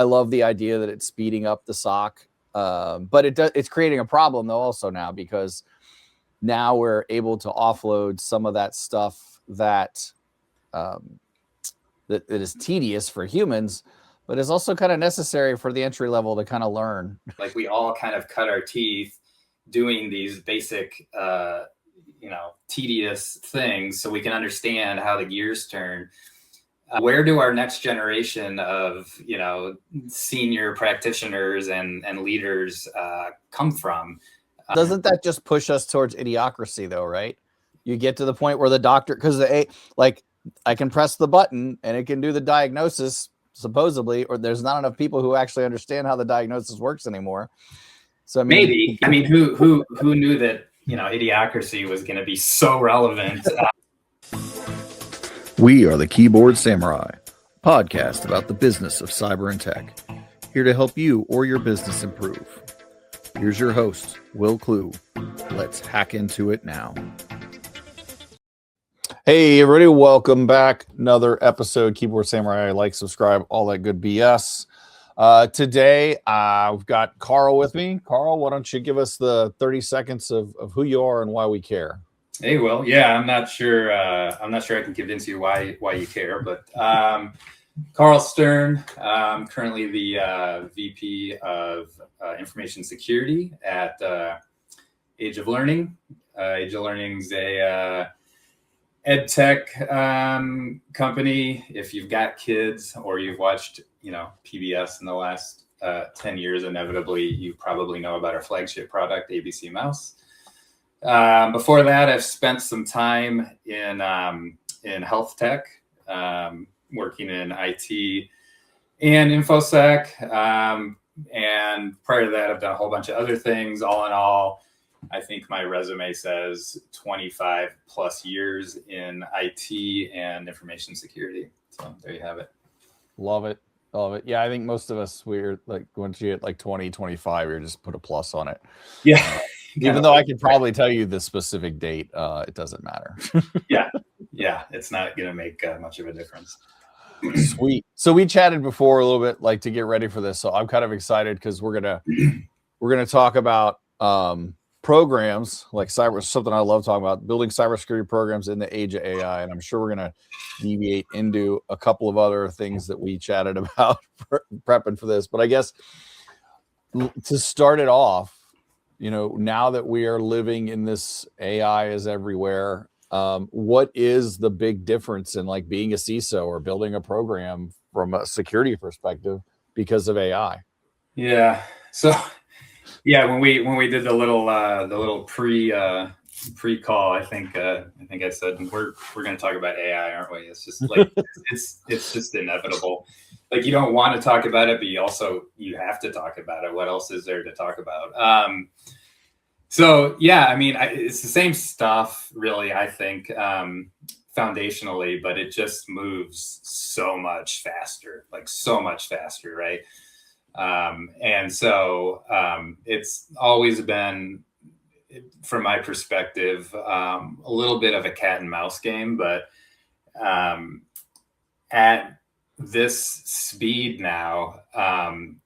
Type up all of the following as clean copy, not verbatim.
I love the idea that it's speeding up the SOC, but it's creating a problem though also now, because now we're able to offload some of that stuff that that is tedious for humans, but is also kind of necessary for the entry level to kind of learn. Like we all kind of cut our teeth doing these basic, tedious things so we can understand how the gears turn. Where do our next generation of, senior practitioners and leaders come from? Doesn't that just push us towards idiocracy though, right? You get to the point where the doctor, because I can press the button and it can do the diagnosis supposedly, or there's not enough people who actually understand how the diagnosis works anymore. So maybe, who knew that, idiocracy was going to be so relevant? We are the Keyboard Samurai, podcast about the business of cyber and tech, here to help you or your business improve. Here's your host, Wil Klusovsky. Let's hack into it now. Hey, everybody, welcome back. Another episode, Keyboard Samurai. Like, subscribe, all that good BS. Today, we've got Carl with me. Carl, why don't you give us the 30 seconds of who you are and why we care? Hey, Will. Yeah, I'm not sure I can convince you why you care, but Carl Stern, currently the VP of Information Security at Age of Learning. Age of Learning's a ed tech company. If you've got kids or you've watched, PBS in the last 10 years, inevitably you probably know about our flagship product, ABC Mouse. Before that, I've spent some time in health tech, working in IT and InfoSec. And prior to that, I've done a whole bunch of other things. All in all, I think my resume says 25 plus years in IT and information security. So there you have it. Love it. Love it. Yeah, I think most of us, we're like, once you get 20, 25, you just put a plus on it. Yeah. Even though I could probably tell you the specific date, it doesn't matter. Yeah. It's not going to make much of a difference. Sweet. So we chatted before a little bit, to get ready for this. So I'm kind of excited because we're gonna talk about programs like something I love talking about, building cybersecurity programs in the age of AI. And I'm sure we're gonna deviate into a couple of other things that we chatted about prepping for this. But I guess to start it off, now that we are living in this AI is everywhere, what is the big difference in being a CISO or building a program from a security perspective because of AI? Yeah. So yeah, when we did the little pre-call, I think I said we're going to talk about AI, aren't we? It's just it's just inevitable. You don't want to talk about it, but you have to talk about it. What else is there to talk about? So yeah, it's the same stuff, really. I think foundationally, but it just moves so much faster, right? And so it's always been, from my perspective, a little bit of a cat and mouse game, but at this speed now,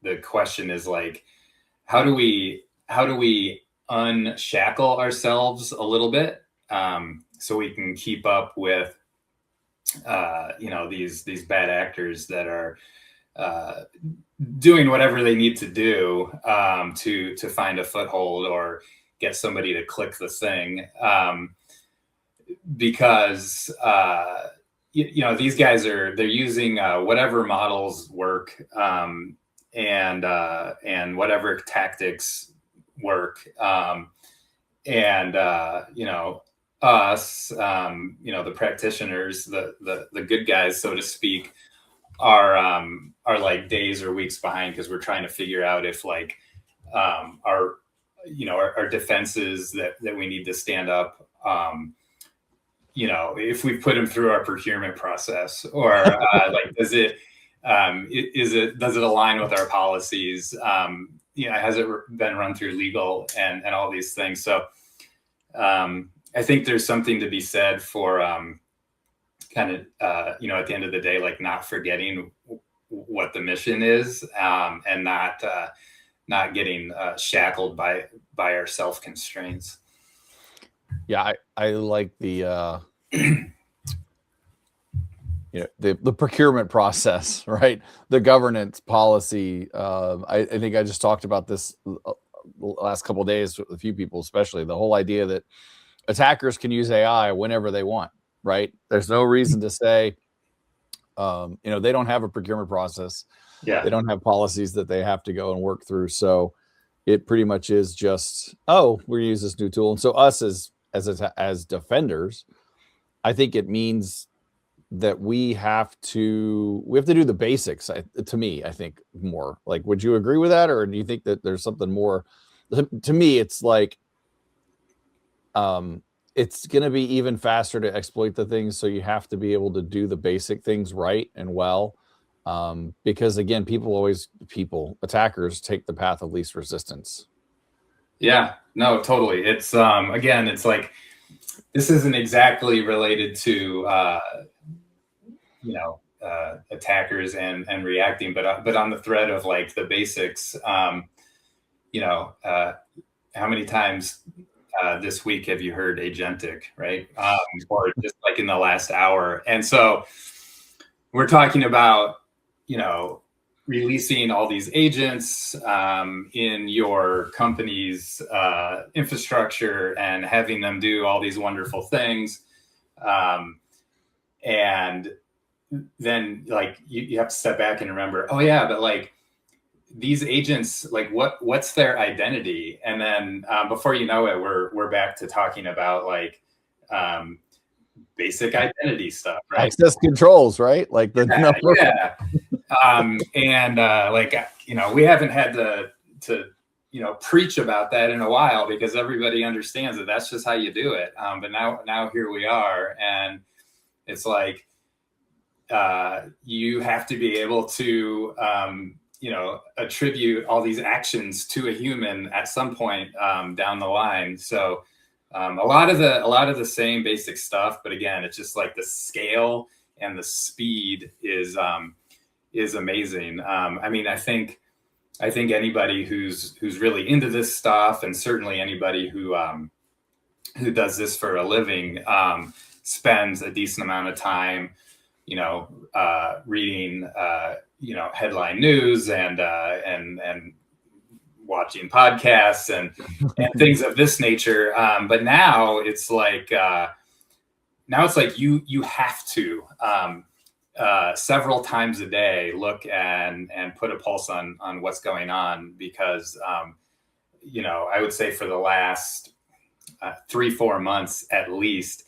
the question is how do we unshackle ourselves a little bit so we can keep up with these bad actors that are doing whatever they need to do to find a foothold or get somebody to click the thing, because these guys they're using whatever models work and whatever tactics work, and us, the practitioners, the good guys, so to speak, are days or weeks behind because we're trying to figure out if our defenses that we need to stand up, if we put them through our procurement process, or does it align with our policies? Has it been run through legal and all these things? So I think there's something to be said for at the end of the day, not forgetting what the mission is, and not getting shackled by our self constraints. Yeah, I like the the procurement process, right? The governance policy. I think I just talked about this the last couple of days with a few people, especially the whole idea that attackers can use AI whenever they want, right? There's no reason to say, they don't have a procurement process. Yeah. They don't have policies that they have to go and work through. So it pretty much is just, we're gonna use this new tool. And so us as defenders, I think it means that we have to do the basics. To me, I think more like, would you agree with that? Or do you think that there's something more? To me, it's like, it's going to be even faster to exploit the things. So you have to be able to do the basic things right and well. Because again, attackers take the path of least resistance. Yeah, no, totally. It's, again, it's like, this isn't exactly related to, attackers and reacting, but on the thread of like the basics, how many times this week have you heard agentic, right? Or just like in the last hour. And so we're talking about, releasing all these agents in your company's infrastructure and having them do all these wonderful things. And then like you have to step back and remember, oh yeah, but like these agents, like what's their identity? And then before you know it, we're back to talking about like basic identity stuff, right? Access controls, right? Like the number. Yeah. We haven't had to preach about that in a while because everybody understands that that's just how you do it. But now here we are, and it's like you have to be able to attribute all these actions to a human at some point down the line. So a lot of the same basic stuff, but again, it's just like the scale and the speed is amazing. I think anybody who's really into this stuff, and certainly anybody who does this for a living, spends a decent amount of time, reading, headline news and watching podcasts and things of this nature. But now it's like you have to several times a day look and put a pulse on what's going on, because I would say for the last 3-4 months at least,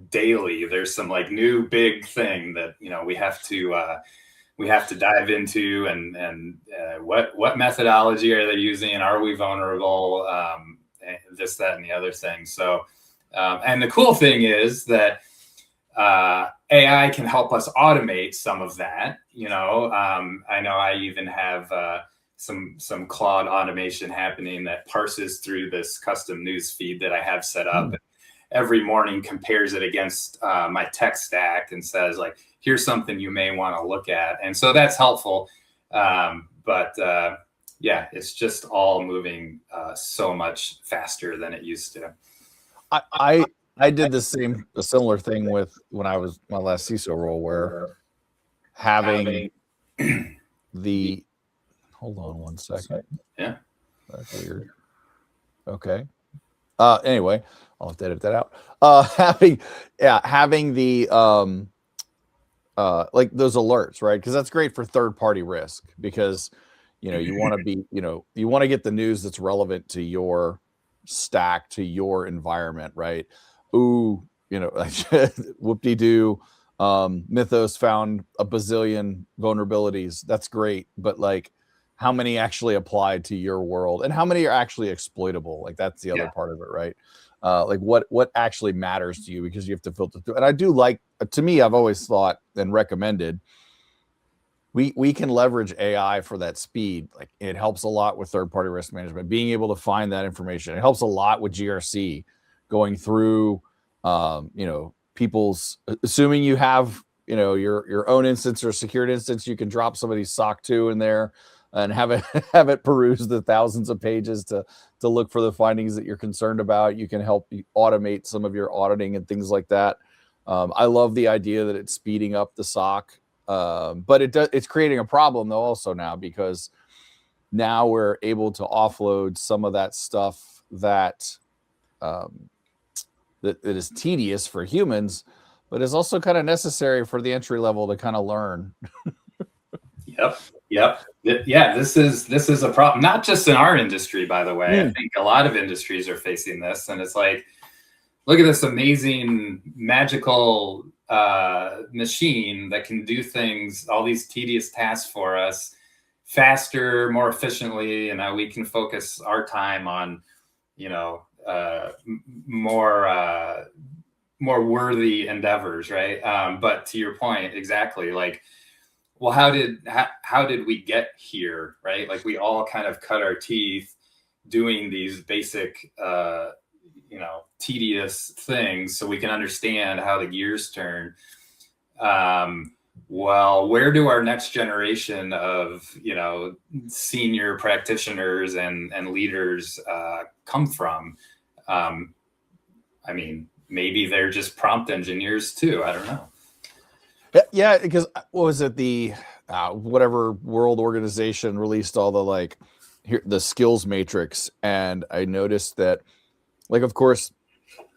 daily there's some like new big thing that we have to dive into, and what methodology are they using? Are we vulnerable? This, that, and the other thing. So, and the cool thing is that AI can help us automate some of that. I know I even have some Claude automation happening that parses through this custom news feed that I have set up. Every morning compares it against my tech stack and says like, here's something you may want to look at. And so that's helpful. But it's just all moving so much faster than it used to. I did a similar thing with when I was my last CISO role, where having hold on one second. Yeah. That's weird. Okay. Anyway, I'll have to edit that out. Having the like those alerts, right? Because that's great for third-party risk, because you want to be, you want to get the news that's relevant to your stack, to your environment, right? Ooh, whoop-de-doo. Mythos found a bazillion vulnerabilities. That's great, but like, how many actually applied to your world, and how many are actually exploitable? Like that's the other part of it, right? Like what actually matters to you, because you have to filter through. And I do like, to me, I've always thought and recommended, we can leverage AI for that speed. Like it helps a lot with third-party risk management, being able to find that information. It helps a lot with GRC, going through, people's, assuming you have your own instance or secured instance, you can drop somebody's SOC 2 in there and have it peruse the thousands of pages to look for the findings that you're concerned about. You can help automate some of your auditing and things like that. I love the idea that it's speeding up the SOC, but it's creating a problem though also now, because now we're able to offload some of that stuff that that is tedious for humans, but is also kind of necessary for the entry level to kind of learn. Yep. Yeah, this is a problem, not just in our industry, by the way. I think a lot of industries are facing this, and it's like, look at this amazing magical machine that can do things, all these tedious tasks for us faster, more efficiently, and now we can focus our time on, more worthy endeavors, right? But to your point, exactly, like, well, how did we get here, right? Like, we all kind of cut our teeth doing these basic, tedious things so we can understand how the gears turn. Well, where do our next generation of, senior practitioners and leaders come from? I mean, maybe they're just prompt engineers too. I don't know. Yeah, because what was it? The whatever world organization released all the skills matrix, and I noticed that, like, of course,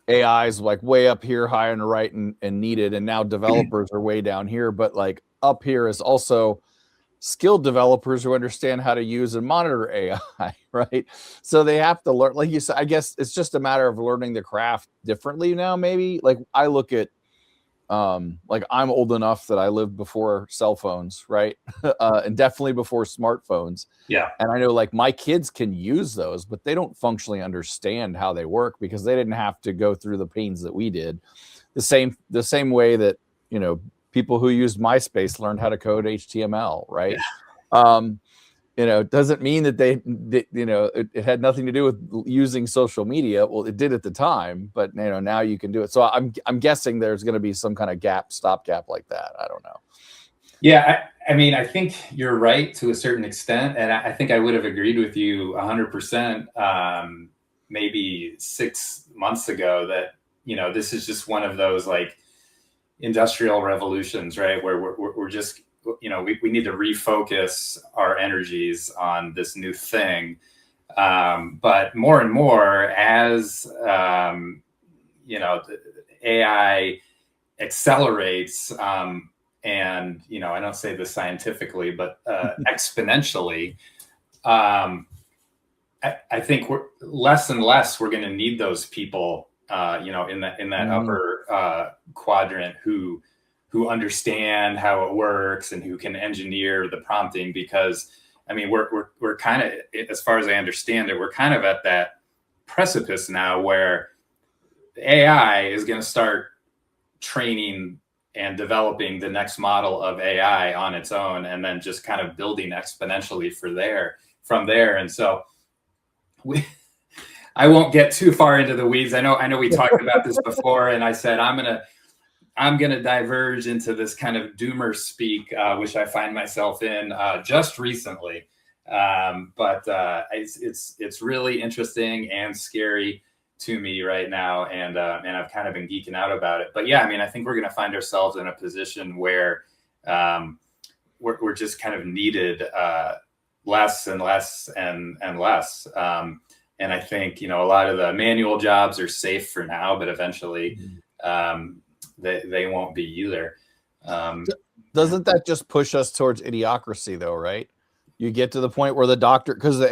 AI is like way up here, high on the right, and needed, and now developers are way down here. But like up here is also skilled developers who understand how to use and monitor AI, right? So they have to learn, like you said. I guess it's just a matter of learning the craft differently now. Maybe like I look at. Like I'm old enough that I lived before cell phones, right? And definitely before smartphones. Yeah. And I know like my kids can use those, but they don't functionally understand how they work because they didn't have to go through the pains that we did. The same way that, people who used MySpace learned how to code HTML, right? Yeah. Doesn't mean that it had nothing to do with using social media. Well, it did at the time, but now you can do it. So I'm guessing there's going to be some kind of stopgap like that. I don't know. Yeah, I mean, I think you're right to a certain extent, and I think I would have agreed with you 100%. Maybe 6 months ago, that this is just one of those like industrial revolutions, right? Where we're just we need to refocus our energies on this new thing. But more and more as, AI accelerates, and, I don't say this scientifically, but exponentially, I think we're less and less, we're going to need those people, in that upper quadrant who understand how it works and who can engineer the prompting, because I mean, we're kind of, as far as I understand it, we're kind of at that precipice now where AI is going to start training and developing the next model of AI on its own, and then just kind of building exponentially from there. And so I won't get too far into the weeds. I know we talked about this before, and I said I'm gonna diverge into this kind of doomer speak, which I find myself in just recently. But it's really interesting and scary to me right now, and I've kind of been geeking out about it. But yeah, I mean, I think we're going to find ourselves in a position where we're just kind of needed less and less and less. And I think a lot of the manual jobs are safe for now, but eventually they won't be either. Doesn't that just push us towards idiocracy, though? Right? You get to the point where the doctor, because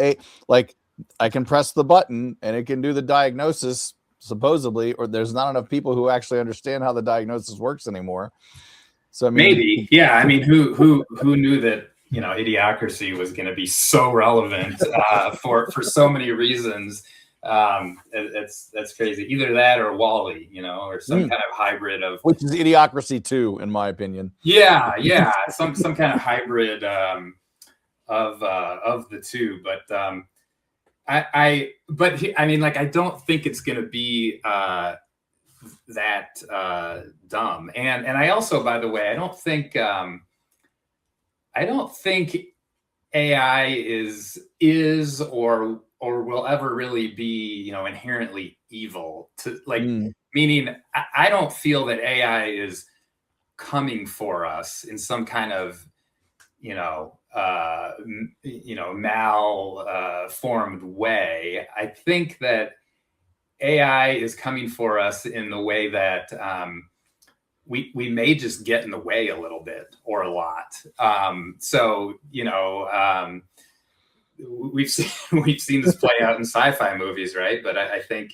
I can press the button and it can do the diagnosis, supposedly, or there's not enough people who actually understand how the diagnosis works anymore. So I mean, maybe, yeah. I mean, who knew that idiocracy was going to be so relevant for so many reasons? That's crazy. Either that or Wall-E, or some kind of hybrid of, which is Idiocracy too, in my opinion. Yeah, some kind of hybrid of the two. But I mean, like, I don't think it's going to be that dumb. And I also, by the way, I don't think AI is or will ever really be, inherently evil. To like, meaning I don't feel that AI is coming for us in some kind of malformed way. I think that AI is coming for us in the way that we may just get in the way a little bit or a lot. We've seen this play out in sci-fi movies, right? But I think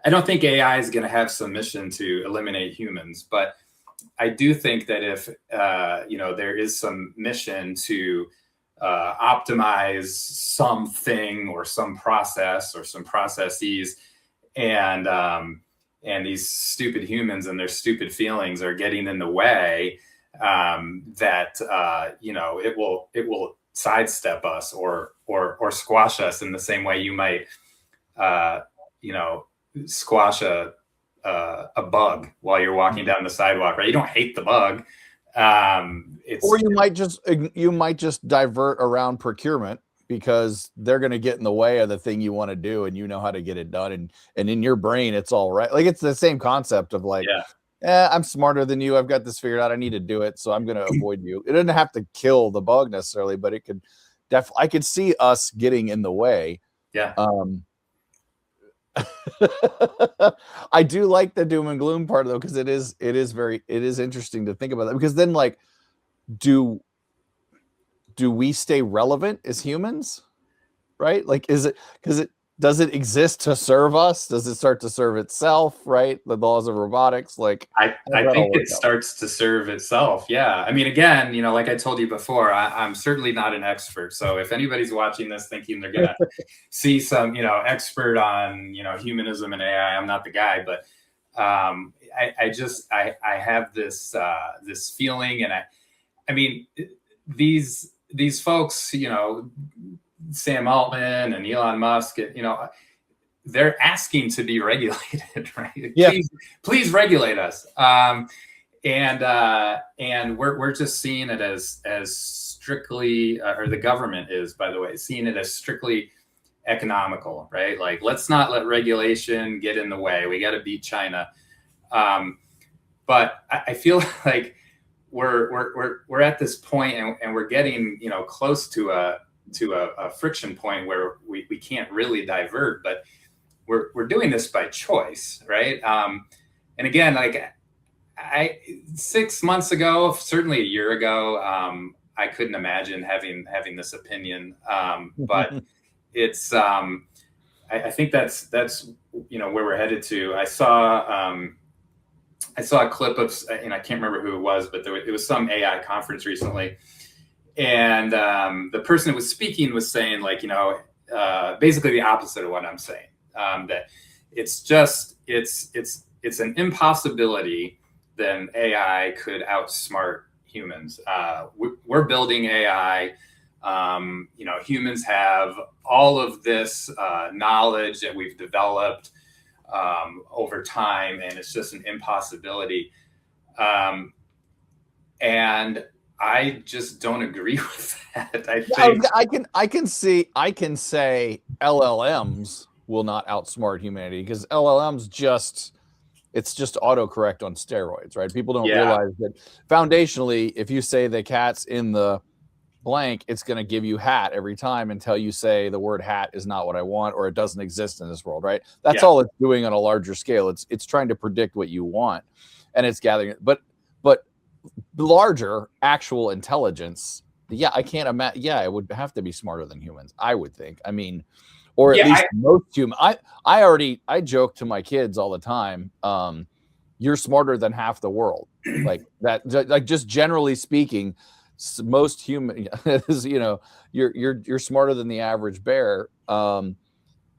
I don't think AI is going to have some mission to eliminate humans, but I do think that if there is some mission to optimize something or some process or some processes, and these stupid humans and their stupid feelings are getting in the way, that it will sidestep us or squash us in the same way you might squash a bug while you're walking down the sidewalk, right? You don't hate the bug. Or you might just divert around procurement because they're going to get in the way of the thing you want to do, and you know how to get it done. And in your brain, it's all right. Like, it's the same concept of like, I'm smarter than you. I've got this figured out. I need to do it. So I'm going to avoid you. It doesn't have to kill the bug necessarily, but it could definitely, I could see us getting in the way. Yeah. I do like the doom and gloom part though, because it is interesting to think about that, because then like, do we stay relevant as humans, right? Like, does it exist to serve us? Does it start to serve itself, right? The laws of robotics, like I think it starts to serve itself. Yeah. I mean, again, like I told you before, I'm certainly not an expert. So if anybody's watching this thinking they're going to see some, expert on, humanism and AI, I'm not the guy, but I have this feeling, and I mean, these folks, Sam Altman and Elon Musk, they're asking to be regulated, right? Yeah. Please regulate us. And we're just seeing it as strictly, or the government is, by the way, seeing it as strictly economical, right? Like, let's not let regulation get in the way. We got to beat China. But I feel like we're at this point, and we're getting, close to a friction point where we can't really divert, but we're doing this by choice, right? And again, like 6 months ago, certainly a year ago, I couldn't imagine having this opinion. But it's I think that's where we're headed to. I saw a clip of, and I can't remember who it was, but it was some AI conference recently. And the person that was speaking was saying, like, basically the opposite of what I'm saying, that it's an impossibility that AI could outsmart humans. We're building AI. Humans have all of this knowledge that we've developed over time, and it's just an impossibility. And I just don't agree with that. I can say LLMs will not outsmart humanity, because LLMs it's just autocorrect on steroids, right? People don't realize that foundationally, if you say the cat's in the blank, it's going to give you hat every time until you say the word hat is not what I want, or it doesn't exist in this world, right? That's all it's doing on a larger scale. It's trying to predict what you want, and it's gathering it. But larger actual intelligence, I can't imagine. It would have to be smarter than humans, I would think. I mean, or at least most human. I joke to my kids all the time, you're smarter than half the world. Like that, like, just generally speaking, most human is, you're smarter than the average bear.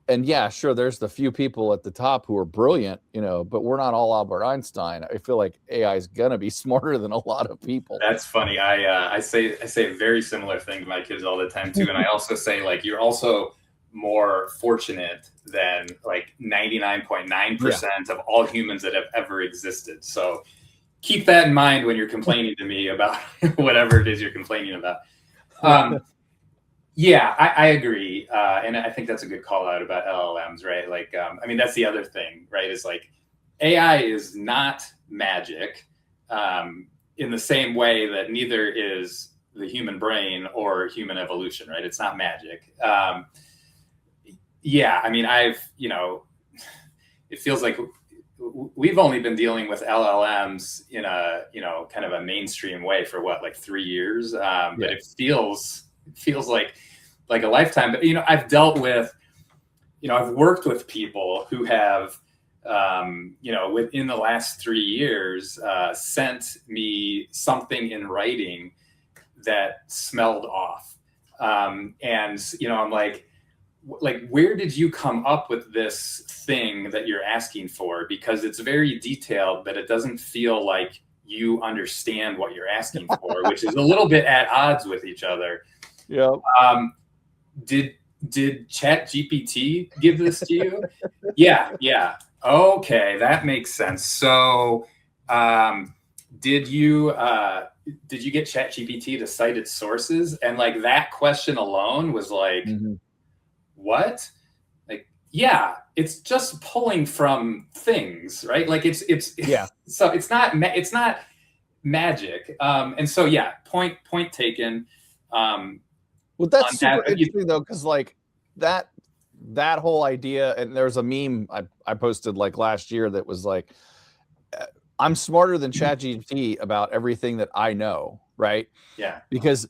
And sure, there's the few people at the top who are brilliant, but we're not all Albert Einstein. I feel like AI is gonna be smarter than a lot of people. That's funny. I say a very similar thing to my kids all the time too, and I also say, like, you're also more fortunate than like 99.9% of all humans that have ever existed. So keep that in mind when you're complaining to me about whatever it is you're complaining about. Yeah, I agree. And I think that's a good call out about LLMs, right? Like, I mean, that's the other thing, right? Is like AI is not magic in the same way that neither is the human brain or human evolution, right? It's not magic. Yeah, I mean, it feels like we've only been dealing with LLMs in a, kind of a mainstream way for what, like 3 years. But it feels like a lifetime. But, I've dealt with, I've worked with people who have, within the last 3 years, sent me something in writing that smelled off. And, I'm like, where did you come up with this thing that you're asking for? Because it's very detailed, but it doesn't feel like you understand what you're asking for, which is a little bit at odds with each other. Yeah. Did ChatGPT give this to you? Yeah. Okay, that makes sense. So, did you get ChatGPT to cite its sources? And like that question alone was like, what? Like, yeah, it's just pulling from things, right? Like it's so it's not magic. And so yeah, point taken. Well, that's super interesting though, because like that whole idea, and there's a meme I posted like last year that was like, I'm smarter than ChatGPT about everything that I know, right? Yeah. Because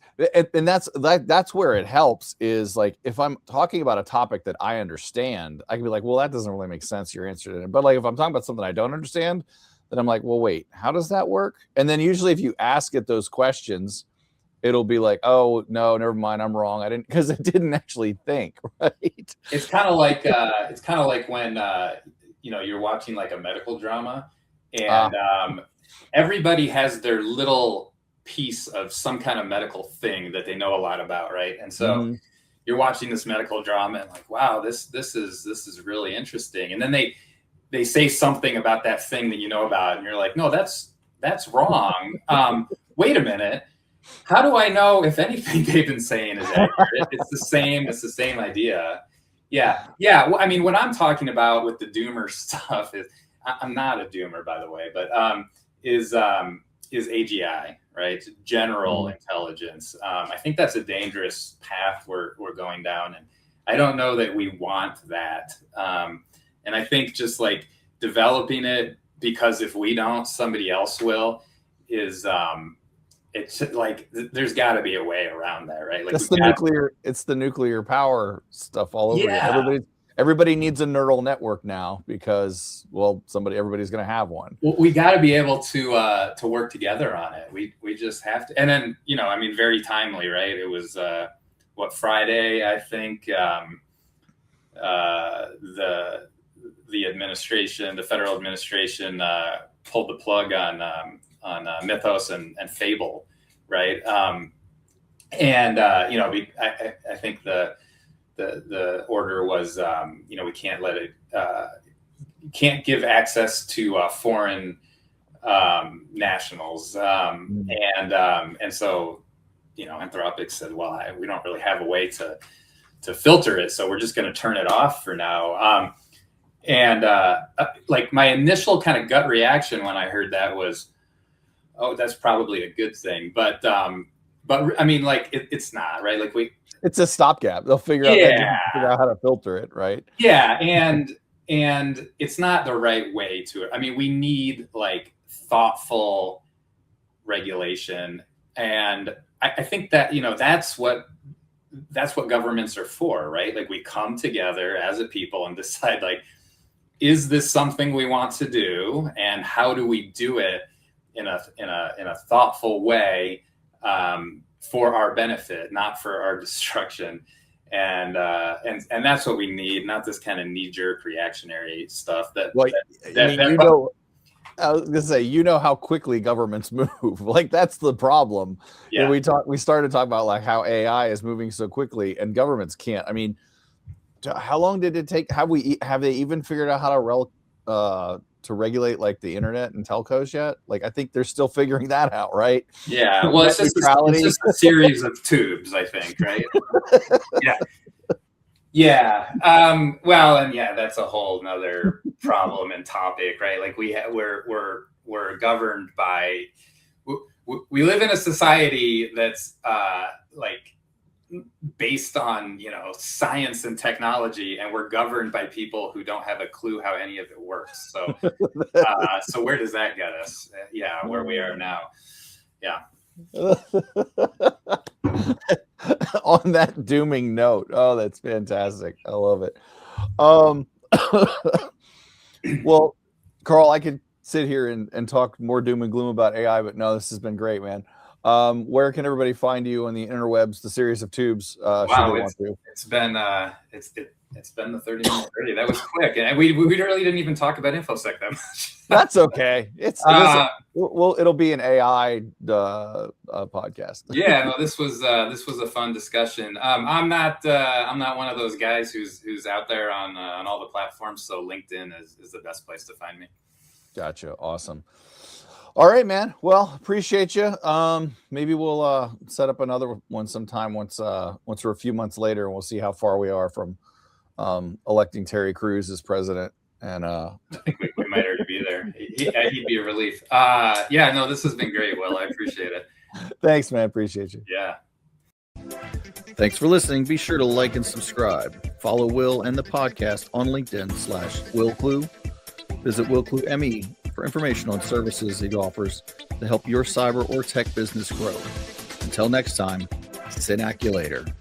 and that's where it helps, is like if I'm talking about a topic that I understand, I can be like, well, that doesn't really make sense, your answer to it. But like if I'm talking about something I don't understand, then I'm like, well, wait, how does that work? And then usually if you ask it those questions, it'll be like, oh no, never mind, I'm wrong. I didn't, because it didn't actually think, right? It's kind of like when you're watching like a medical drama, and everybody has their little piece of some kind of medical thing that they know a lot about, right? And so you're watching this medical drama and like, wow, this is really interesting. And then they say something about that thing that you know about, and you're like, no, that's wrong. Wait a minute. How do I know if anything they've been saying is accurate? It's the same idea. Yeah. Well, I mean, what I'm talking about with the doomer stuff is, I'm not a doomer, by the way, but is AGI, right? General intelligence. I think that's a dangerous path we're going down, and I don't know that we want that. And I think just like developing it, because if we don't, somebody else will, is it's like there's got to be a way around that, right? Like it's the nuclear power stuff all over again. Everybody needs a neural network now because, well, everybody's going to have one. Well, we got to be able to work together on it. We just have to. And then, I mean, very timely, right? It was Friday, I think. The administration, the federal administration, pulled the plug on Mythos and Fable, right? I think the order was, we can't let it, can't give access to foreign nationals, and so Anthropic said, well, we don't really have a way to filter it, so we're just going to turn it off for now. Like my initial kind of gut reaction when I heard that was, oh, that's probably a good thing, but I mean, like it's not, right? Like it's a stopgap. They'll figure out how to filter it, right? Yeah, and it's not the right way to it. I mean, we need like thoughtful regulation, and I think that that's what governments are for, right? Like we come together as a people and decide, like, is this something we want to do, and how do we do it in a thoughtful way, for our benefit, not for our destruction. And that's what we need, not this kind of knee-jerk reactionary stuff I was gonna say, how quickly governments move. Like that's the problem. Yeah. And we started talking about like how AI is moving so quickly and governments can't. I mean, how long did it take? Have they even figured out how to regulate like the internet and telcos yet? Like, I think they're still figuring that out, right? Yeah, well, it's just a series of tubes, I think, right? Yeah. Well, and yeah, that's a whole nother problem and topic, right? Like we're governed by. We live in a society that's like based on science and technology, and we're governed by people who don't have a clue how any of it works. So so where does that get us? Yeah, where we are now. Yeah. On that dooming note, oh, that's fantastic. I love it. Well, Carl, I could sit here and talk more doom and gloom about AI, but no, this has been great, man. Where can everybody find you on the interwebs, the series of tubes? Wow, it's been the 30-minute 30. That was quick, and we really didn't even talk about InfoSec that much. That's okay. It'll be an AI podcast. Yeah, no, this was a fun discussion. I'm not one of those guys who's out there on all the platforms. So LinkedIn is the best place to find me. Gotcha. Awesome. All right, man. Well, appreciate you. Maybe we'll set up another one sometime once we're a few months later, and we'll see how far we are from electing Terry Crews as president. And I think we might already be there. He'd be a relief. Yeah, no, this has been great, Will. I appreciate it. Thanks, man. Appreciate you. Yeah. Thanks for listening. Be sure to like and subscribe. Follow Will and the podcast on LinkedIn/Wil Klu. Visit Wil Klu ME for information on services he offers to help your cyber or tech business grow. Until next time, Synaculator.